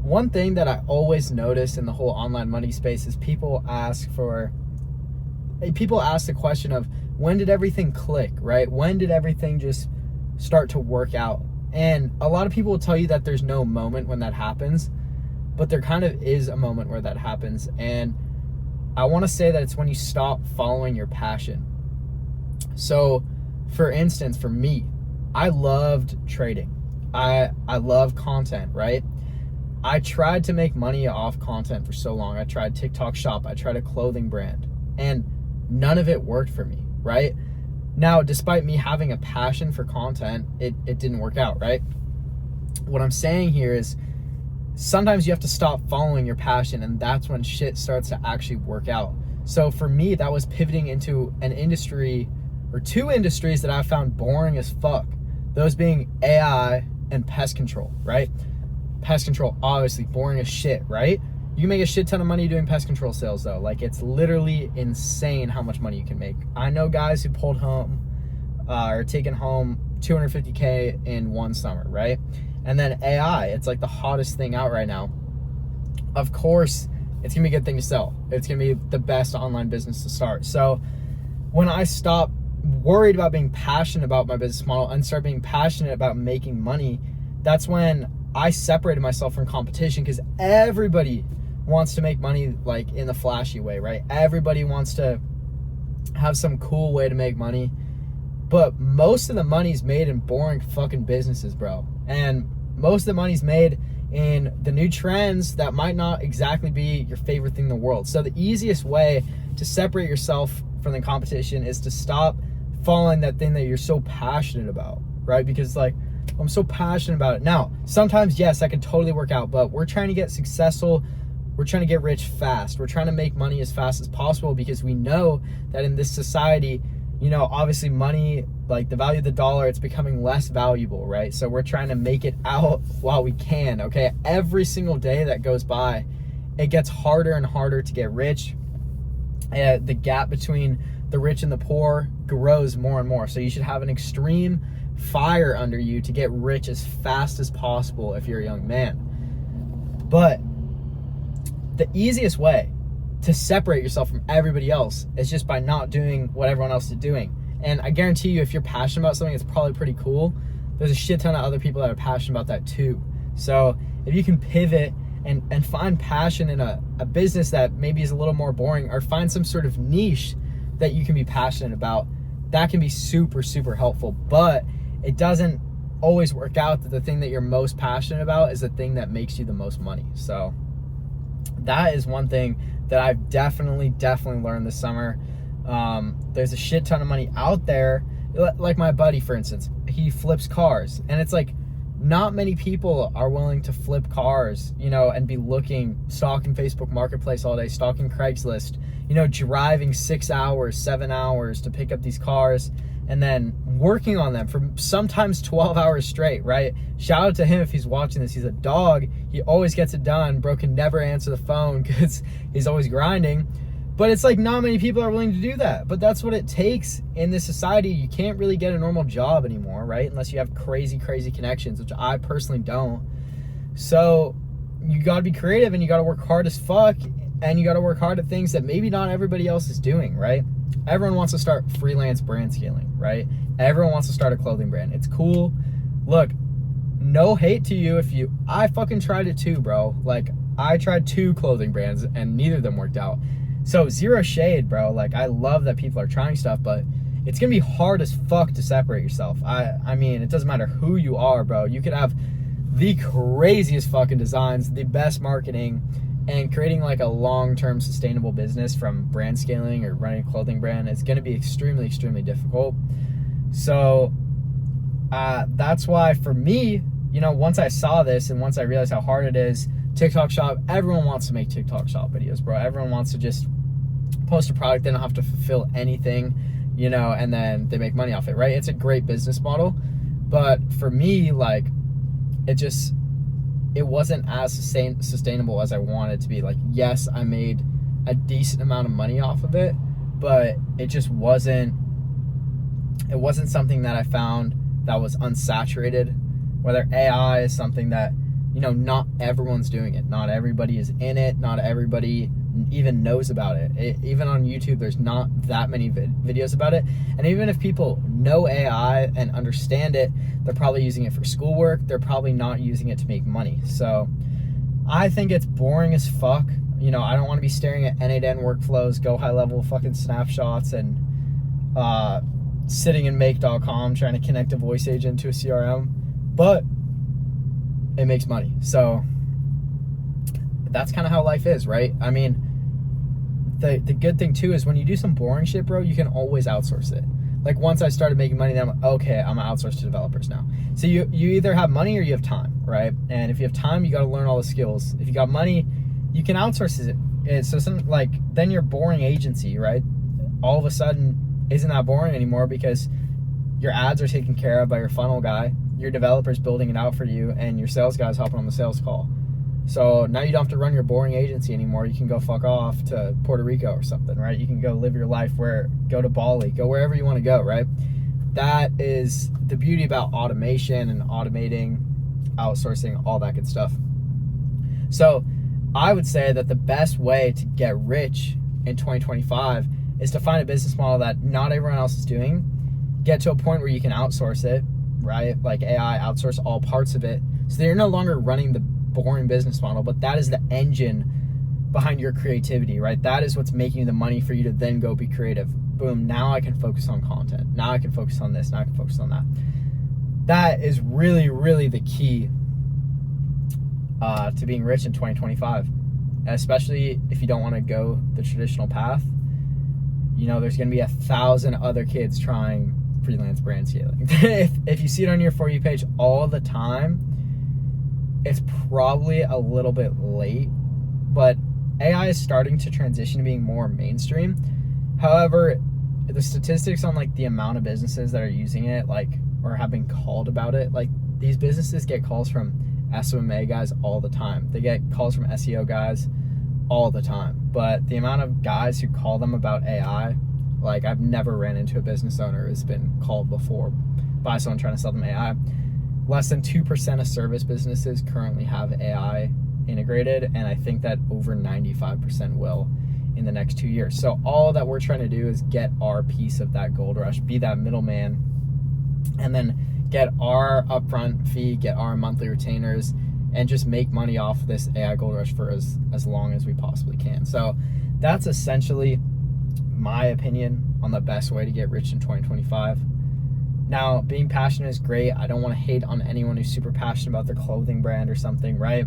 one thing that I always notice in the whole online money space is people ask the question of, when did everything click, right? When did everything just start to work out? And a lot of people will tell you that there's no moment when that happens, but there kind of is a moment where that happens. And I want to say that it's when you stop following your passion. So for instance, for me, I loved trading. I love content, right? I tried to make money off content for so long. I tried TikTok Shop. I tried a clothing brand, and none of it worked for me, right? Now, despite me having a passion for content, it didn't work out, right? What I'm saying here is sometimes you have to stop following your passion, and that's when shit starts to actually work out. So for me, that was pivoting into an industry or two industries that I found boring as fuck. Those being AI and pest control, right? Pest control, obviously boring as shit, right? You can make a shit ton of money doing pest control sales though. Like, it's literally insane how much money you can make. I know guys who pulled home or taken home $250K in one summer, right? And then AI, it's like the hottest thing out right now. Of course, it's gonna be a good thing to sell. It's gonna be the best online business to start. So when I stopped worried about being passionate about my business model and start being passionate about making money, that's when I separated myself from competition, because everybody wants to make money like in the flashy way, right? Everybody wants to have some cool way to make money, but most of the money's made in boring fucking businesses, bro. And most of the money's made in the new trends that might not exactly be your favorite thing in the world. So the easiest way to separate yourself from the competition is to stop following that thing that you're so passionate about, right? Because like, I'm so passionate about it. Now, sometimes, yes, that can totally work out, but we're trying to get successful. We're trying to get rich fast. We're trying to make money as fast as possible, because we know that in this society, you know, obviously money, like the value of the dollar, it's becoming less valuable, right? So we're trying to make it out while we can, okay? Every single day that goes by, it gets harder and harder to get rich. The gap between the rich and the poor grows more and more. So you should have an extreme fire under you to get rich as fast as possible if you're a young man. But the easiest way to separate yourself from everybody else is just by not doing what everyone else is doing. And I guarantee you, if you're passionate about something, it's probably pretty cool. There's a shit ton of other people that are passionate about that too. So if you can pivot and find passion in a business that maybe is a little more boring, or find some sort of niche that you can be passionate about, that can be super, super helpful. But it doesn't always work out that the thing that you're most passionate about is the thing that makes you the most money. So that is one thing that I've definitely learned this summer. There's a shit ton of money out there. Like my buddy, for instance, he flips cars, and it's like, not many people are willing to flip cars, you know, and be stalking Facebook Marketplace all day, stalking Craigslist, you know, driving 6 hours, 7 hours to pick up these cars, and then working on them for sometimes 12 hours straight, right? Shout out to him if he's watching this. He's a dog. He always gets it done. Bro can never answer the phone because he's always grinding. But it's like, not many people are willing to do that. But that's what it takes in this society. You can't really get a normal job anymore, right? Unless you have crazy, crazy connections, which I personally don't. So you got to be creative, and you got to work hard as fuck, and you got to work hard at things that maybe not everybody else is doing, right? Everyone wants to start freelance brand scaling, right? Everyone wants to start a clothing brand. It's cool. Look, no hate to you I fucking tried it too, bro. Like, I tried 2 clothing brands and neither of them worked out. So zero shade, bro. Like, I love that people are trying stuff, but it's gonna be hard as fuck to separate yourself. I mean, it doesn't matter who you are, bro. You could have the craziest fucking designs, the best marketing, and creating like a long-term sustainable business from brand scaling or running a clothing brand is gonna be extremely, extremely difficult. So that's why for me, you know, once I saw this and once I realized how hard it is, TikTok Shop, everyone wants to make TikTok Shop videos, bro. Everyone wants to just post a product. They don't have to fulfill anything, you know, and then they make money off it, right? It's a great business model. But for me, like, it wasn't as sustainable as I wanted it to be. Like, yes, I made a decent amount of money off of it, but it just wasn't something that I found that was unsaturated. Whether AI is something that not everyone's doing it. Not everybody is in it. Not everybody even knows about it. Even on YouTube, there's not that many videos about it. And even if people know AI and understand it, they're probably using it for schoolwork. They're probably not using it to make money. So I think it's boring as fuck. I don't want to be staring at N8N workflows, go high level fucking snapshots, and sitting in make.com trying to connect a voice agent to a CRM. But it makes money. So that's kind of how life is, right? I mean, the good thing too is when you do some boring shit, bro, you can always outsource it. Like once I started making money, then I'm like, okay, I'm gonna outsource to developers now. So you either have money or you have time, right? And if you have time, you got to learn all the skills. If you got money, you can outsource it. So then your boring agency, right, all of a sudden isn't that boring anymore because your ads are taken care of by your funnel guy, your developer's building it out for you, and your sales guy's helping on the sales call. So now you don't have to run your boring agency anymore. You can go fuck off to Puerto Rico or something, right? You can go live your life go to Bali, go wherever you want to go, right? That is the beauty about automation and automating, outsourcing, all that good stuff. So I would say that the best way to get rich in 2025 is to find a business model that not everyone else is doing, get to a point where you can outsource it, right? Like AI, outsource all parts of it. So you're no longer running the boring business model, but that is the engine behind your creativity, right? That is what's making the money for you to then go be creative. Boom, now I can focus on content. Now I can focus on this. Now I can focus on that. That is really, really the key to being rich in 2025, especially if you don't want to go the traditional path. There's going to be 1,000 other kids trying freelance brand scaling. if you see it on your For You page all the time, it's probably a little bit late, but AI is starting to transition to being more mainstream. However, the statistics on like the amount of businesses that are using it, or have been called about it, these businesses get calls from SOMA guys all the time. They get calls from SEO guys all the time. But the amount of guys who call them about AI, I've never ran into a business owner who's been called before by someone trying to sell them AI. Less than 2% of service businesses currently have AI integrated, and I think that over 95% will in the next 2 years. So all that we're trying to do is get our piece of that gold rush, be that middleman, and then get our upfront fee, get our monthly retainers, and just make money off of this AI gold rush for as long as we possibly can. So that's essentially my opinion on the best way to get rich in 2025. Now, being passionate is great. I don't want to hate on anyone who's super passionate about their clothing brand or something, right?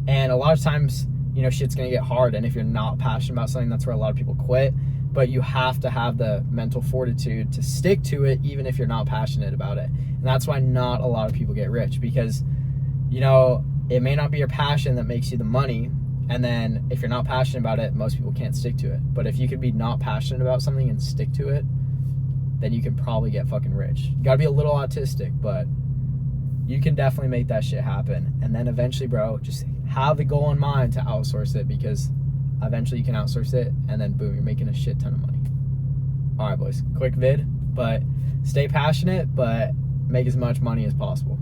And a lot of times, shit's going to get hard. And if you're not passionate about something, that's where a lot of people quit. But you have to have the mental fortitude to stick to it, even if you're not passionate about it. And that's why not a lot of people get rich, because, it may not be your passion that makes you the money. And then if you're not passionate about it, most people can't stick to it. But if you could be not passionate about something and stick to it, then you can probably get fucking rich. You gotta be a little autistic, but you can definitely make that shit happen. And then eventually, bro, just have the goal in mind to outsource it, because eventually you can outsource it, and then boom, you're making a shit ton of money. All right, boys, quick vid, but stay passionate, but make as much money as possible.